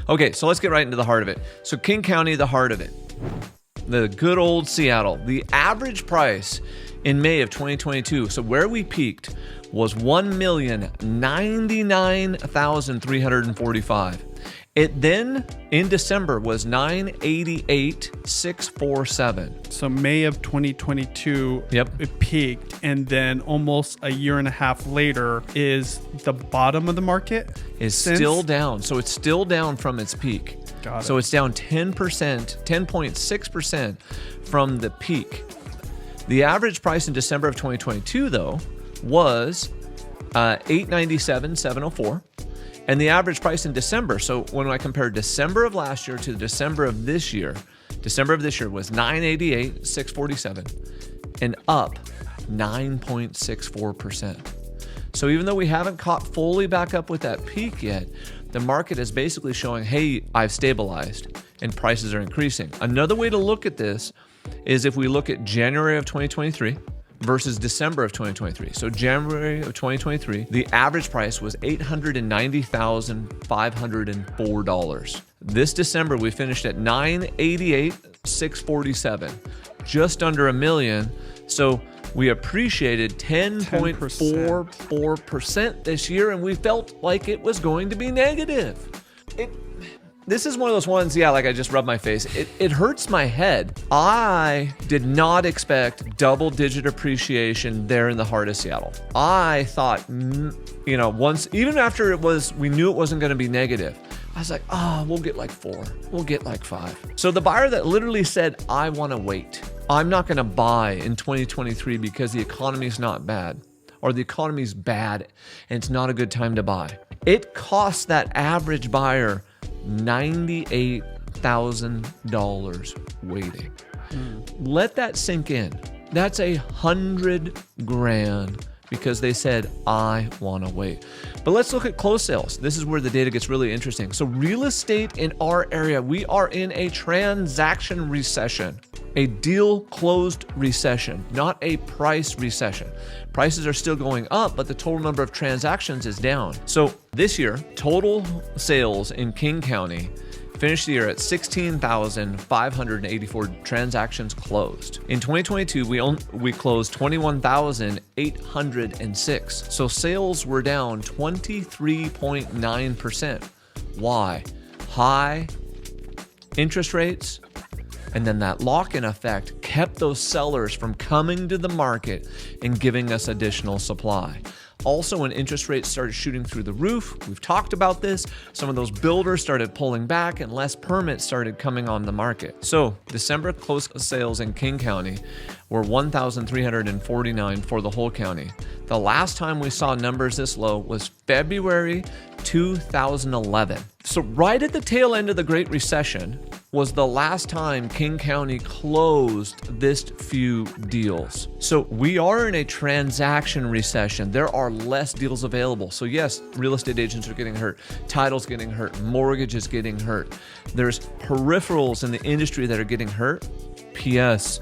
Okay, so let's get right into the heart of it. So King County, the heart of it. The good old Seattle. The average price in May of 2022, so where we peaked, was $1,099,345. It then, in December, was $988,647. So May of 2022, Yep. it peaked, and then almost a year and a half later is the bottom of the market. Is still down. So it's still down from its peak. Got it. So it's down 10%, 10.6% from the peak. The average price in December of 2022, though, was $897,704. And the average price in December, so when I compare December of last year to December of this year was $988,647 and up 9.64%. So even though we haven't caught fully back up with that peak yet, the market is basically showing, hey, I've stabilized and prices are increasing. Another way to look at this is if we look at January of 2023 versus December of 2023. So January of 2023, the average price was $890,504. This December, we finished at $988,647, just under $1 million. So we appreciated 10.44% this year, and we felt like it was going to be negative. This is one of those ones, like I just rubbed my face. It hurts my head. I did not expect double-digit appreciation there in the heart of Seattle. I thought, once, even after we knew it wasn't going to be negative, I was like, we'll get like 4. We'll get like 5. So the buyer that literally said, I want to wait. I'm not going to buy in 2023 because the economy is not bad, or the economy is bad and it's not a good time to buy. It costs that average buyer $98,000 waiting. Let that sink in. That's $100,000 because they said, I want to wait. But let's look at closed sales. This is where the data gets really interesting. So real estate in our area, we are in a transaction recession, a deal closed recession, not a price recession. Prices are still going up, but the total number of transactions is down. So this year, total sales in King County finished the year at 16,584 transactions closed. In 2022, we closed 21,806. So sales were down 23.9%. Why? High interest rates, and then that lock-in effect kept those sellers from coming to the market and giving us additional supply. Also, when interest rates started shooting through the roof, we've talked about this, some of those builders started pulling back and less permits started coming on the market. So December closed sales in King County were 1,349 for the whole county. The last time we saw numbers this low was February 2011. So right at the tail end of the Great Recession was the last time King County closed this few deals. So we are in a transaction recession. There are less deals available. So yes, real estate agents are getting hurt. Title's getting hurt. Mortgage is getting hurt. There's peripherals in the industry that are getting hurt. P.S.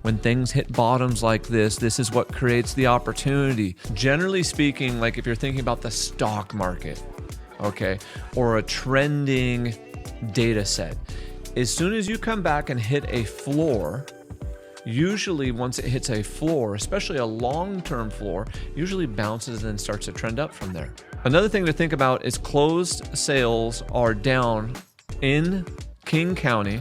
When things hit bottoms like this is what creates the opportunity. Generally speaking, like if you're thinking about the stock market, okay, or a trending data set, as soon as you come back and hit a floor, usually once it hits a floor, especially a long-term floor, usually bounces and then starts to trend up from there. Another thing to think about is closed sales are down in King County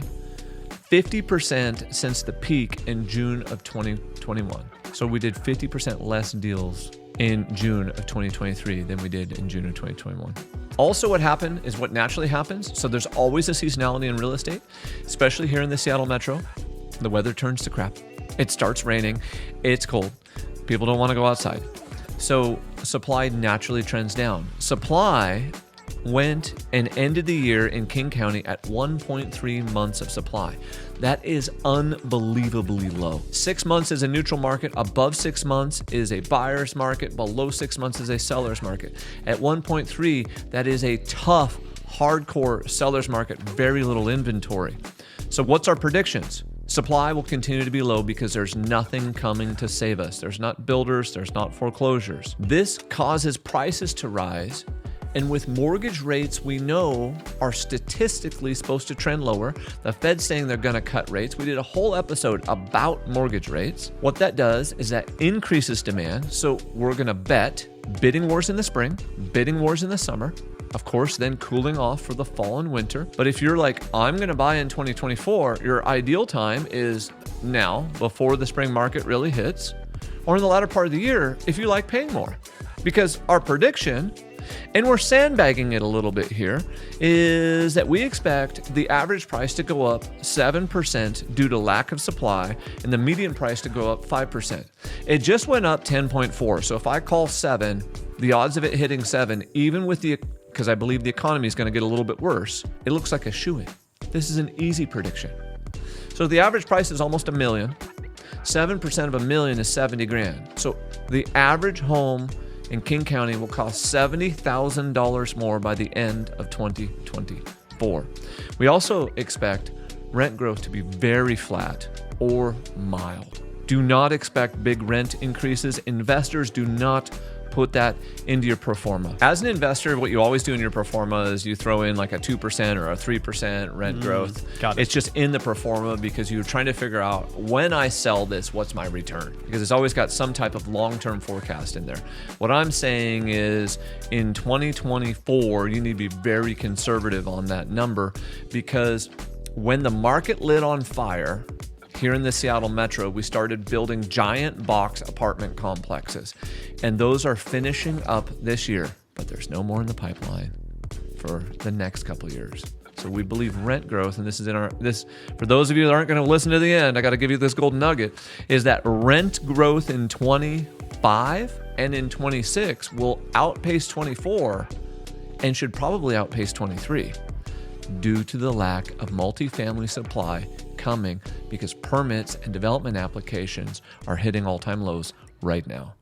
50% since the peak in June of 2021. So we did 50% less deals in June of 2023 than we did in June of 2021. Also, what happened is what naturally happens. So there's always a seasonality in real estate, especially here in the Seattle metro. The weather turns to crap. It starts raining. It's cold. People don't want to go outside. So supply naturally trends down. Supply went and ended the year in King County at 1.3 months of supply. That is unbelievably low. 6 months is a neutral market. Above 6 months is a buyer's market. Below 6 months is a seller's market. At 1.3, that is a tough, hardcore seller's market. Very little inventory. So what's our predictions? Supply will continue to be low because there's nothing coming to save us. There's not builders, there's not foreclosures. This causes prices to rise, And with mortgage rates, we know are statistically supposed to trend lower. The Fed's saying they're going to cut rates. We did a whole episode about mortgage rates. What that does is that increases demand. So we're going to bet bidding wars in the spring, bidding wars in the summer, of course, then cooling off for the fall and winter. But if you're like, I'm going to buy in 2024, your ideal time is now, before the spring market really hits, or in the latter part of the year, if you like paying more. Because our prediction, and we're sandbagging it a little bit here, is that we expect the average price to go up 7% due to lack of supply and the median price to go up 5%. It just went up 10.4. So if I call 7, the odds of it hitting 7, even with because I believe the economy is going to get a little bit worse, it looks like a shoo-in. This is an easy prediction. So the average price is almost $1 million. 7% of $1 million is 70 grand. So the average home in King County will cost $70,000 more by the end of 2024. We also expect rent growth to be very flat or mild. Do not expect big rent increases. Investors do not put that into your pro forma. As an investor, what you always do in your pro forma is you throw in like a 2% or a 3% rent growth. Got it. It's just in the pro forma because you're trying to figure out, when I sell this, what's my return? Because it's always got some type of long-term forecast in there. What I'm saying is in 2024, you need to be very conservative on that number, because when the market lit on fire, here in the Seattle Metro, we started building giant box apartment complexes, and those are finishing up this year, but there's no more in the pipeline for the next couple of years. So we believe rent growth, and this is for those of you that aren't going to listen to the end, I got to give you this golden nugget, is that rent growth in 25 and in 26 will outpace 24 and should probably outpace 23 due to the lack of multifamily supply coming, because permits and development applications are hitting all-time lows right now.